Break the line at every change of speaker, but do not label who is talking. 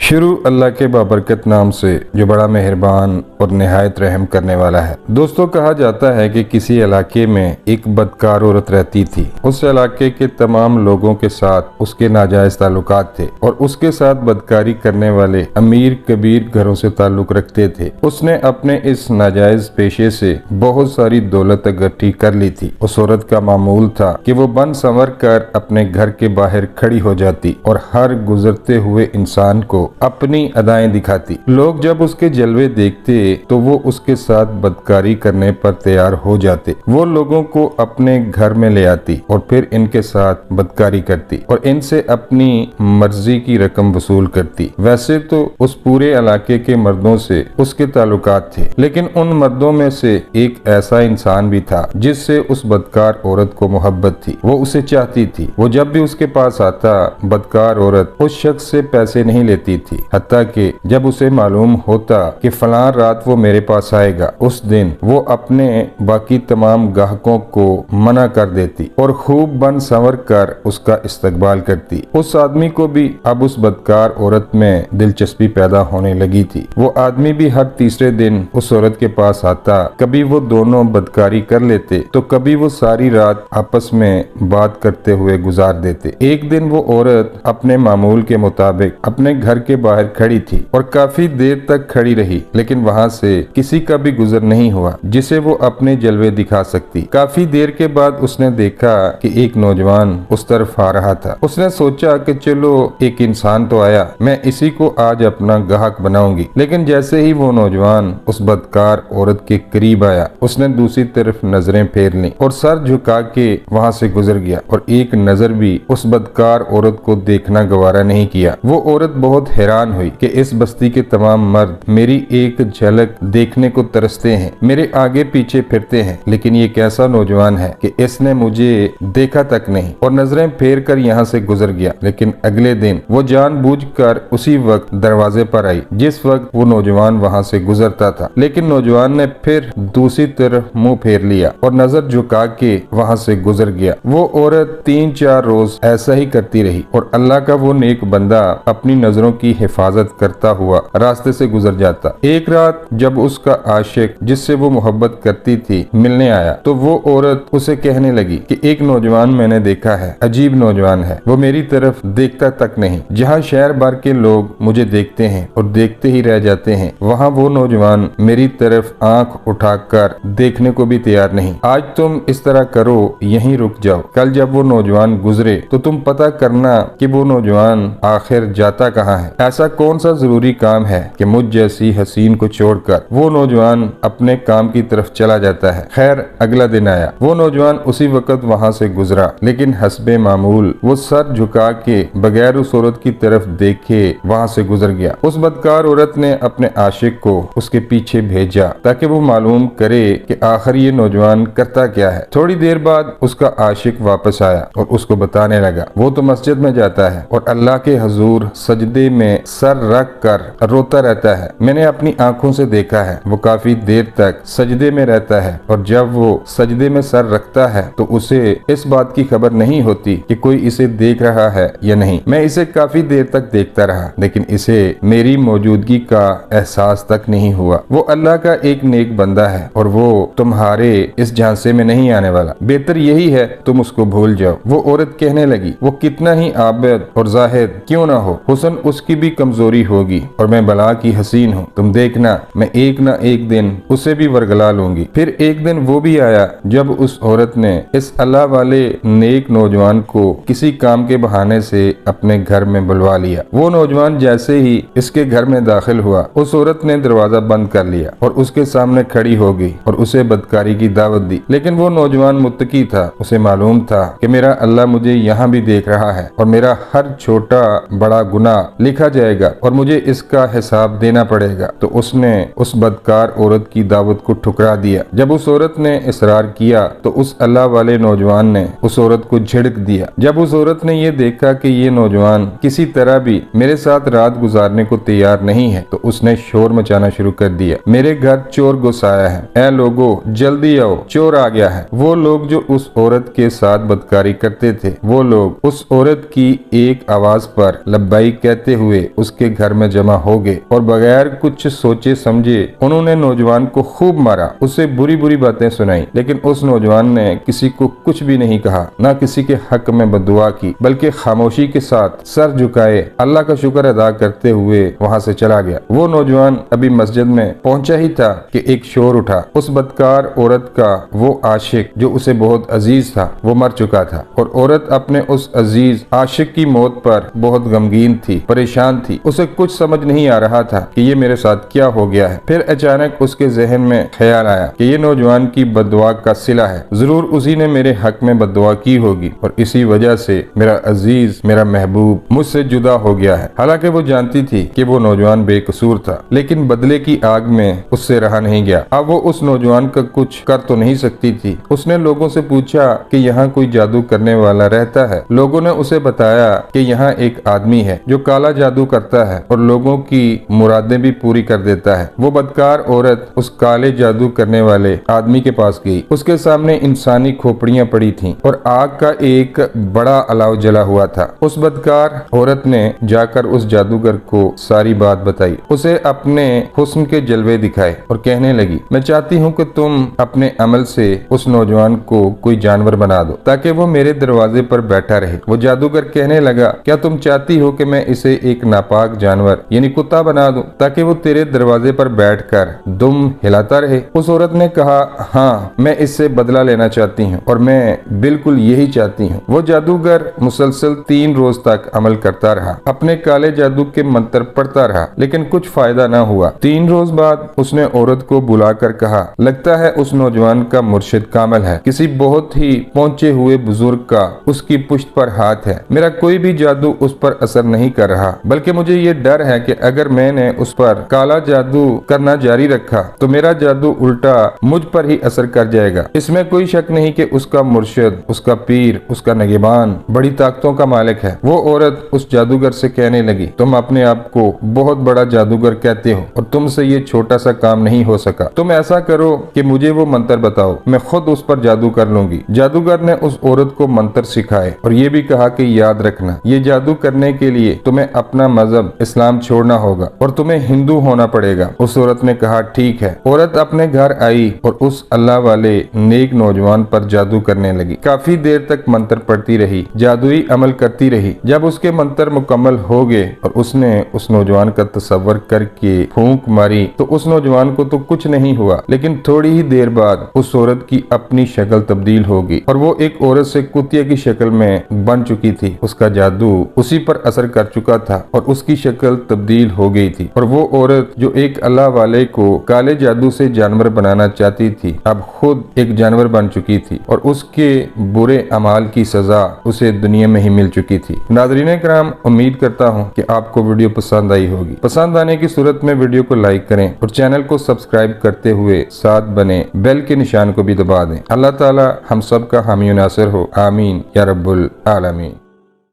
शुरू अल्लाह के बाबरकत नाम से जो बड़ा मेहरबान और निहायत रहम करने वाला है। दोस्तों, कहा जाता है कि किसी इलाके में एक बदकार औरत रहती थी। उस इलाके के तमाम लोगों के साथ उसके नाजायज ताल्लुकात थे और उसके साथ बदकारी करने वाले अमीर कबीर घरों से ताल्लुक रखते थे। उसने अपने इस नाजायज पेशे से बहुत सारी दौलत इकट्ठी कर ली थी। उस औरत का मामूल था कि वो बन संवर कर अपने घर के बाहर खड़ी हो जाती और हर गुजरते हुए इंसान को अपनी अदाएं दिखाती। लोग जब उसके जलवे देखते तो वो उसके साथ बदकारी करने पर तैयार हो जाते। वो लोगों को अपने घर में ले आती और फिर इनके साथ बदकारी करती और इनसे अपनी मर्जी की रकम वसूल करती। वैसे तो उस पूरे इलाके के मर्दों से उसके ताल्लुकात थे, लेकिन उन मर्दों में से एक ऐसा इंसान भी था जिससे उस बदकार औरत को मोहब्बत थी। वो उसे चाहती थी। वो जब भी उसके पास आता, बदकार औरत उस शख्स से पैसे नहीं लेती थी, हत्ता कि जब उसे मालूम होता कि फलां रात वो मेरे पास आएगा, उस दिन वो अपने बाकी तमाम ग्राहकों को मना कर देती और खूब बन संवर कर उसका इस्तकबाल करती। उस आदमी को भी अब उस बदकार औरत में दिलचस्पी पैदा होने लगी थी। वो आदमी भी हर तीसरे दिन उस औरत के पास आता। कभी वो दोनों बदकारी कर लेते तो कभी वो सारी रात आपस में बात करते हुए गुजार देते। एक दिन वो औरत अपने मामूल के मुताबिक अपने घर के बाहर खड़ी थी और काफी देर तक खड़ी रही, लेकिन वहां से किसी का भी गुजर नहीं हुआ जिसे वो अपने जलवे दिखा सकती। काफी देर के बाद उसने देखा कि एक नौजवान उस तरफ आ रहा था। उसने सोचा कि चलो एक इंसान तो आया, मैं इसी को आज अपना ग्राहक बनाऊंगी। लेकिन जैसे ही वो नौजवान उस बदकार औरत के करीब आया, उसने दूसरी तरफ नजरें फेर ली और सर झुका के वहां से गुजर गया और एक नजर भी उस बदकार औरत को देखना गवारा नहीं किया। वो औरत बहुत हैरान हुई कि इस बस्ती के तमाम मर्द मेरी एक झलक देखने को तरसते हैं, मेरे आगे पीछे फिरते हैं, लेकिन ये कैसा नौजवान है कि इसने मुझे देखा तक नहीं और नजरें फेर कर यहाँ से गुजर गया। लेकिन अगले दिन वो जानबूझकर उसी वक्त दरवाजे पर आई जिस वक्त वो नौजवान वहाँ से गुजरता था, लेकिन नौजवान ने फिर दूसरी तरफ मुंह फेर लिया और नजर झुका के वहाँ से गुजर गया। वो औरत 3-4 रोज ऐसा ही करती रही और अल्लाह का वो नेक बंदा अपनी नजरों की हिफाजत करता हुआ रास्ते से गुजर जाता। एक रात जब उसका आशिक जिससे वो मोहब्बत करती थी मिलने आया तो वो औरत उसे कहने लगी कि एक नौजवान मैंने देखा है, अजीब नौजवान है, वो मेरी तरफ देखता तक नहीं। जहाँ शहर भर के लोग मुझे देखते हैं और देखते ही रह जाते हैं, वहाँ वो नौजवान मेरी तरफ आंख उठाकर देखने को भी तैयार नहीं। आज तुम इस तरह करो, यहीं रुक जाओ। कल जब वो नौजवान गुजरे तो तुम पता करना कि वो नौजवान आखिर जाता कहाँ है। ऐसा कौन सा जरूरी काम है कि मुझ जैसी हसीन को छोड़कर वो नौजवान अपने काम की तरफ चला जाता है। खैर, अगला दिन आया। वो नौजवान उसी वक्त वहाँ से गुजरा, लेकिन हस्बे मामूल वो सर झुका के बगैर उस औरत की तरफ देखे वहाँ से गुजर गया। उस बदकार औरत ने अपने आशिक को उसके पीछे भेजा ताकि वो मालूम करे कि आखिर ये नौजवान करता क्या है। थोड़ी देर बाद उसका आशिक वापस आया और उसको बताने लगा वो तो मस्जिद में जाता है और अल्लाह के हुजूर सजदे में सर रख कर रोता रहता है। मैंने अपनी आंखों से देखा है, वो काफी देर तक सजदे में रहता है और जब वो सजदे में सर रखता है तो उसे इस बात की खबर नहीं होती कि कोई इसे देख रहा है या नहीं। मैं इसे काफी देर तक देखता रहा, लेकिन इसे मेरी मौजूदगी का एहसास तक नहीं हुआ। वो अल्लाह का एक नेक बंदा है और वो तुम्हारे इस झांसे में नहीं आने वाला। बेहतर यही है तुम उसको भूल जाओ। वो औरत कहने लगी वो कितना ही आबिद और जाहिद क्यों ना हो, हुस्न उसकी भी कमजोरी होगी और मैं बला की हसीन हूँ। तुम देखना, मैं एक ना एक दिन उसे भी वरगला लूंगी। फिर एक दिन वो भी आया जब उस औरत ने इस अल्लाह वाले नेक नौजवान को किसी काम के बहाने से अपने घर में बुलवा लिया। वो नौजवान जैसे ही इसके घर में दाखिल हुआ, उस औरत ने दरवाजा बंद कर लिया और उसके सामने खड़ी हो गई और उसे बदकारी की दावत दी। लेकिन वो नौजवान मुत्तकी था, उसे मालूम था कि मेरा अल्लाह मुझे यहाँ भी देख रहा है और मेरा हर छोटा बड़ा गुनाह लिखा जाएगा और मुझे इसका हिसाब देना पड़ेगा। तो उसने उस बदकार औरत की दावत को ठुकरा दिया। जब उस औरत ने इसरार किया तो उस अल्लाह वाले नौजवान ने उस औरत को झिड़क दिया। जब उस औरत ने ये देखा कि ये नौजवान किसी तरह भी मेरे साथ रात गुजारने को तैयार नहीं है तो उसने शोर मचाना शुरू कर दिया, मेरे घर चोर घुस आया है, ऐ लोगो जल्दी आओ, चोर आ गया है। वो लोग जो उस औरत के साथ बदकारी करते थे, वो लोग उस औरत की एक आवाज पर लब्बाइक कहते हुए उसके घर में जमा हो गए और बगैर कुछ सोचे समझे उन्होंने नौजवान को खूब मारा, उसे बुरी बुरी बातें सुनाई। लेकिन उस नौजवान ने किसी को कुछ भी नहीं कहा, ना किसी के हक में बददुआ की, बल्कि खामोशी के साथ सर झुकाए अल्लाह का शुक्र अदा करते हुए वहां से चला गया। वो नौजवान अभी मस्जिद में पहुंचा ही था कि एक शोर उठा। उस बदकार औरत का वो आशिक जो उसे बहुत अजीज था वो मर चुका था और औरत अपने उस अजीज आशिक की मौत पर बहुत गमगीन थी, परेशान थी। उसे कुछ समझ नहीं आ रहा था कि ये मेरे साथ क्या हो गया है। फिर अचानक उसके जहन में ख्याल आया कि ये नौजवान की बददुआ का सिला है, जरूर उसी ने मेरे हक में बददुआ की होगी और इसी वजह से मेरा अजीज, मेरा महबूब मुझसे जुदा हो गया है। हालांकि वो जानती थी कि वो नौजवान बेकसूर था, लेकिन बदले की आग में उससे रहा नहीं गया। अब वो उस नौजवान का कुछ कर तो नहीं सकती थी। उसने लोगों से पूछा कि यहाँ कोई जादू करने वाला रहता है। लोगों ने उसे बताया कि यहाँ एक आदमी है जो काला जादू करता है और लोगों की मुरादें भी पूरी कर देता है। वो बदकार औरत उस काले जादू करने वाले आदमी के पास गई। उसके सामने इंसानी खोपड़ियां पड़ी थीं और आग का एक बड़ा अलाव जला हुआ था। उस बदकार औरत ने जाकर उस जादूगर को सारी बात बताई, उसे अपने हुस्न के जलवे दिखाए और कहने लगी, मैं चाहती हूँ कि तुम अपने अमल से उस नौजवान को कोई जानवर बना दो ताकि वो मेरे दरवाजे पर बैठा रहे। वो जादूगर कहने लगा, क्या तुम चाहती हो कि मैं इसे एक नापाक जानवर यानी कुत्ता बना दूं ताकि वो तेरे दरवाजे पर बैठकर दुम हिलाता रहे? उस औरत ने कहा, हाँ, मैं इससे बदला लेना चाहती हूँ और मैं बिल्कुल यही चाहती हूँ। वो जादूगर मुसलसल 3 रोज तक अमल करता रहा, अपने काले जादू के मंत्र पढ़ता रहा, लेकिन कुछ फायदा न हुआ। 3 रोज बाद उसने औरत को बुलाकर कहा, लगता है उस नौजवान का मुर्शिद कामिल है, किसी बहुत ही पहुंचे हुए बुजुर्ग का उसकी पुश्त पर हाथ है। मेरा कोई भी जादू उस पर असर नहीं कर रहा, बल्कि मुझे ये डर है कि अगर मैंने उस पर काला जादू करना जारी रखा तो मेरा जादू उल्टा मुझ पर ही असर कर जाएगा। इसमें कोई शक नहीं कि उसका मुर्शिद, उसका पीर, उसका नगेबान बड़ी ताकतों का मालिक है। वो औरत उस जादूगर से कहने लगी, तुम अपने आप को बहुत बड़ा जादूगर कहते हो और तुमसे ये छोटा सा काम नहीं हो सका। तुम ऐसा करो कि मुझे वो मंत्र बताओ, मैं खुद उस पर जादू कर लूंगी। जादूगर ने उस औरत को मंत्र सिखाए और ये भी कहा कि याद रखना, ये जादू करने के लिए तुम्हें अपना मजहब इस्लाम छोड़ना होगा और तुम्हें हिंदू होना पड़ेगा। उस औरत ने कहा, ठीक है। औरत अपने घर आई और उस अल्लाह वाले नेक नौजवान पर जादू करने लगी। काफी देर तक मंत्र पढ़ती रही, जादुई अमल करती रही। जब उसके मंत्र मुकम्मल हो गए और उसने उस नौजवान का तस्वर करके फूंक मारी तो उस नौजवान को तो कुछ नहीं हुआ, लेकिन थोड़ी ही देर बाद उस औरत की अपनी शक्ल तब्दील हो गई और वो एक औरत से कुतिया की शक्ल में बन चुकी थी। उसका जादू उसी पर असर कर चुका था और उसकी शक्ल तब्दील हो गई थी और वो औरत जो एक अल्लाह वाले को काले जादू से जानवर बनाना चाहती थी, अब खुद एक जानवर बन चुकी थी और उसके बुरे अमाल की सजा उसे दुनिया में ही मिल चुकी थी। नाज़रीन किराम, उम्मीद करता हूँ कि आपको वीडियो पसंद आई होगी। पसंद आने की सूरत में वीडियो को लाइक करें और चैनल को सब्सक्राइब करते हुए साथ बने बेल के निशान को भी दबा दें। अल्लाह ताला हम सब का हामी नासिर हो। आमीन या रब्बुल आलमीन।